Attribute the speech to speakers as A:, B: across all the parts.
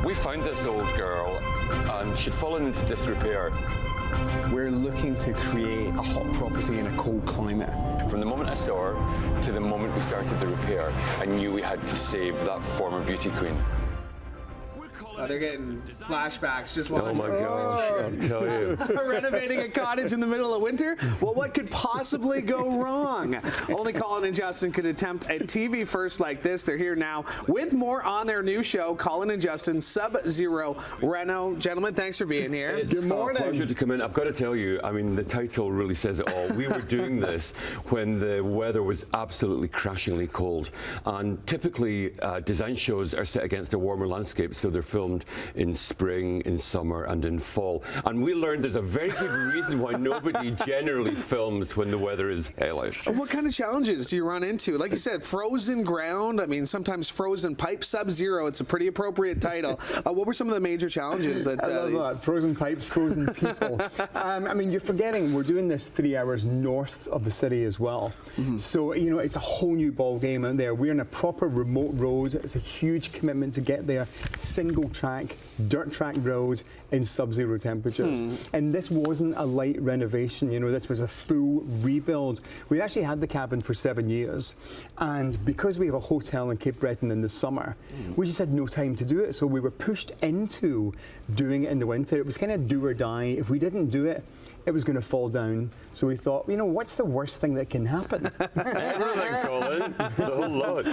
A: We found this old girl and she'd fallen into disrepair.
B: We're looking to create a hot property in a cold climate.
A: From the moment I saw her to the moment we started the repair, I knew we had to save that former beauty queen.
C: They're getting flashbacks just watching.
A: Oh my gosh, I'll tell you.
C: Renovating a cottage in the middle of winter? Well, what could possibly go wrong? Only Colin and Justin could attempt a TV first like this. They're here now with more on their new show, Colin and Justin, Sub-Zero Reno. Gentlemen, thanks for being here.
A: It's a pleasure to come in. I've got to tell you, I mean, the title really says it all. We were doing this when the weather was absolutely crashingly cold. And typically, design shows are set against a warmer landscape, so they're filmed in spring, in summer, and in fall. And we learned there's a very good reason why nobody generally films when the weather is hellish.
C: What kind of challenges do you run into? Like you said, frozen ground. I mean, sometimes frozen pipe. Sub-Zero. It's a pretty appropriate title. What were some of the major challenges that?
B: I love that. Frozen pipes, frozen people. I mean, you're forgetting we're doing this 3 hours north of the city as well. So, you know, it's a whole new ball game out there. We're in a proper remote road. It's a huge commitment to get there. Single track, dirt track road in sub-zero temperatures. And this wasn't a light renovation, you know, this was a full rebuild. We actually had the cabin for 7 years, and because we have a hotel in Cape Breton in the summer, we just had no time to do it, so we were pushed into doing it in the winter. It was kind of do or die. If we didn't do it, it was going to fall down. So we thought, you know, what's the worst thing that can happen?
A: Everything, Colin. The whole lot.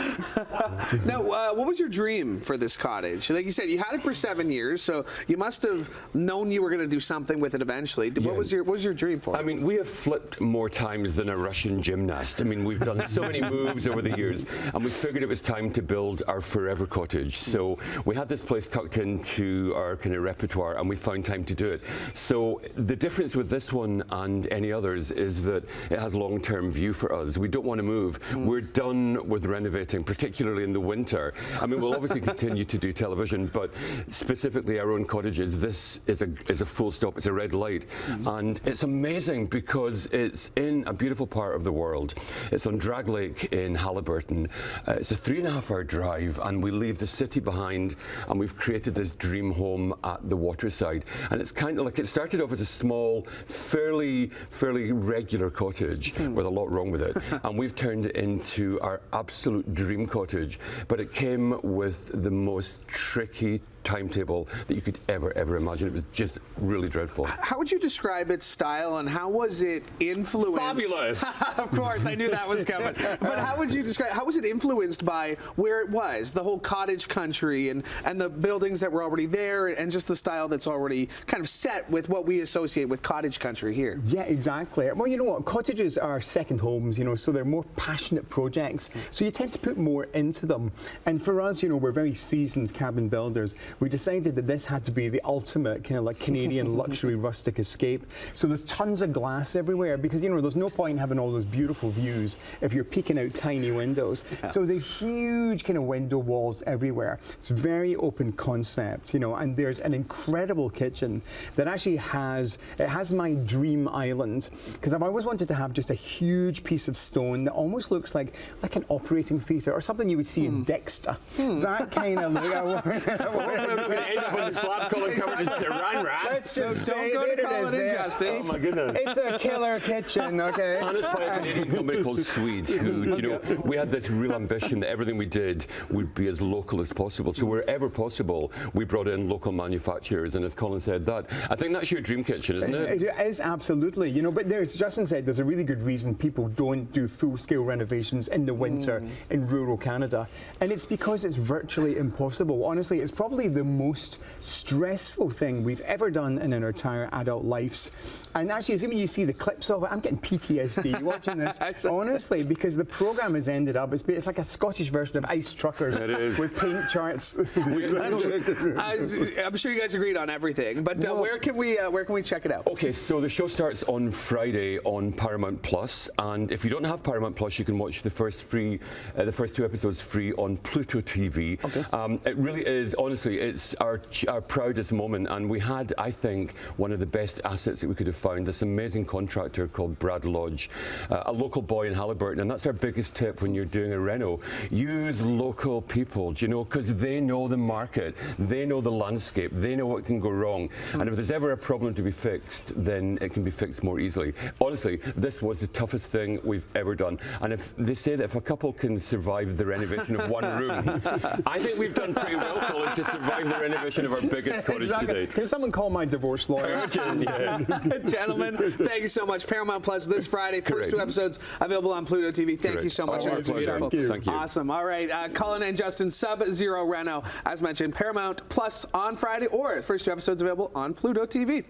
C: Now, what was your dream for this cottage? Like you said, you had it for 7 years, so you must have known you were going to do something with it eventually. What was your dream for it?
A: I mean, we have flipped more times than a Russian gymnast. I mean, we've done so many moves over the years, and we figured it was time to build our forever cottage. So we had this place tucked into our kind of repertoire, and we found time to do it. So the difference with this one and any others is that it has long-term view for us. We don't want to move. We're done with renovating, particularly in the winter. I mean, we'll obviously continue to do television, but specifically our own cottages, this is a full stop. It's a red light. And it's amazing because it's in a beautiful part of the world. It's on Drag Lake in Halliburton. It's a 3.5-hour drive, and we leave the city behind, and we've created this dream home at the waterside. And it's kind of like, it started off as a small, fairly regular cottage with a lot wrong with it, and we've turned it into our absolute dream cottage. But it came with the most tricky timetable that you could ever imagine. It was just really dreadful.
C: How would you describe its style, and how was it influenced?
A: Fabulous.
C: Of course, I knew that was coming. But how would you describe, how was it influenced by where it was, the whole cottage country and the buildings that were already there, and just the style that's already kind of set with what we associate with cottage country here?
B: Yeah, exactly. Well, you know what, cottages are second homes, you know, so they're more passionate projects, so you tend to put more into them. And for us, you know, we're very seasoned cabin builders. We decided that this had to be the ultimate kind of like Canadian luxury rustic escape. So there's tons of glass everywhere because, you know, there's no point in having all those beautiful views if you're peeking out tiny windows. So there's huge kind of window walls everywhere. It's very open concept, you know, and there's an incredible kitchen that actually has my dream island, because I've always wanted to have just a huge piece of stone that almost looks like an operating theatre or something you would see in Dexter. That kind of look.
A: We're going to end up on the slab column covered in saran wrap.
B: Let's just say
C: go to
B: there it
C: Colin
B: is
C: and
B: there.
C: Justin.
A: Oh my goodness.
B: It's a killer kitchen, okay?
A: And it's by a Canadian company called Swedes, who, you know, we had this real ambition that everything we did would be as local as possible. So wherever possible, we brought in local manufacturers, and as Colin said, I think that's your dream kitchen, isn't it?
B: It is, absolutely. You know, but Justin said, there's a really good reason people don't do full-scale renovations in the winter in rural Canada, and it's because it's virtually impossible. Honestly, it's probably the most stressful thing we've ever done in our entire adult lives. And actually, when you see the clips of it, I'm getting PTSD watching this, honestly, because the program has ended up, it's like a Scottish version of Ice Truckers with paint charts.
C: I'm sure you guys agreed on everything, but where can we check it out?
A: Okay, so the show starts on Friday on Paramount Plus, and if you don't have Paramount Plus, you can watch the first 2 episodes free on Pluto TV. Okay. It really is, honestly, it's our proudest moment, and we had, I think, one of the best assets that we could have found, this amazing contractor called Brad Lodge, a local boy in Halliburton, and that's our biggest tip when you're doing a reno. Use local people, do you know, because they know the market, they know the landscape, they know what can go wrong, and if there's ever a problem to be fixed, then it can be fixed more easily. Honestly, this was the toughest thing we've ever done, and if they say that if a couple can survive the renovation of one room, I think we've done pretty well, Colin, to survive the renovation of our biggest cottage to date.
B: Can someone call my divorce lawyer?
C: Gentlemen, thank you so much. Paramount Plus this Friday. First 2 episodes available on Pluto TV. Thank you so much.
A: Oh,
C: It's beautiful.
A: Thank you.
C: Awesome. All right. Colin and Justin, Sub-Zero Reno. As mentioned, Paramount Plus on Friday, or first 2 episodes available on Pluto TV.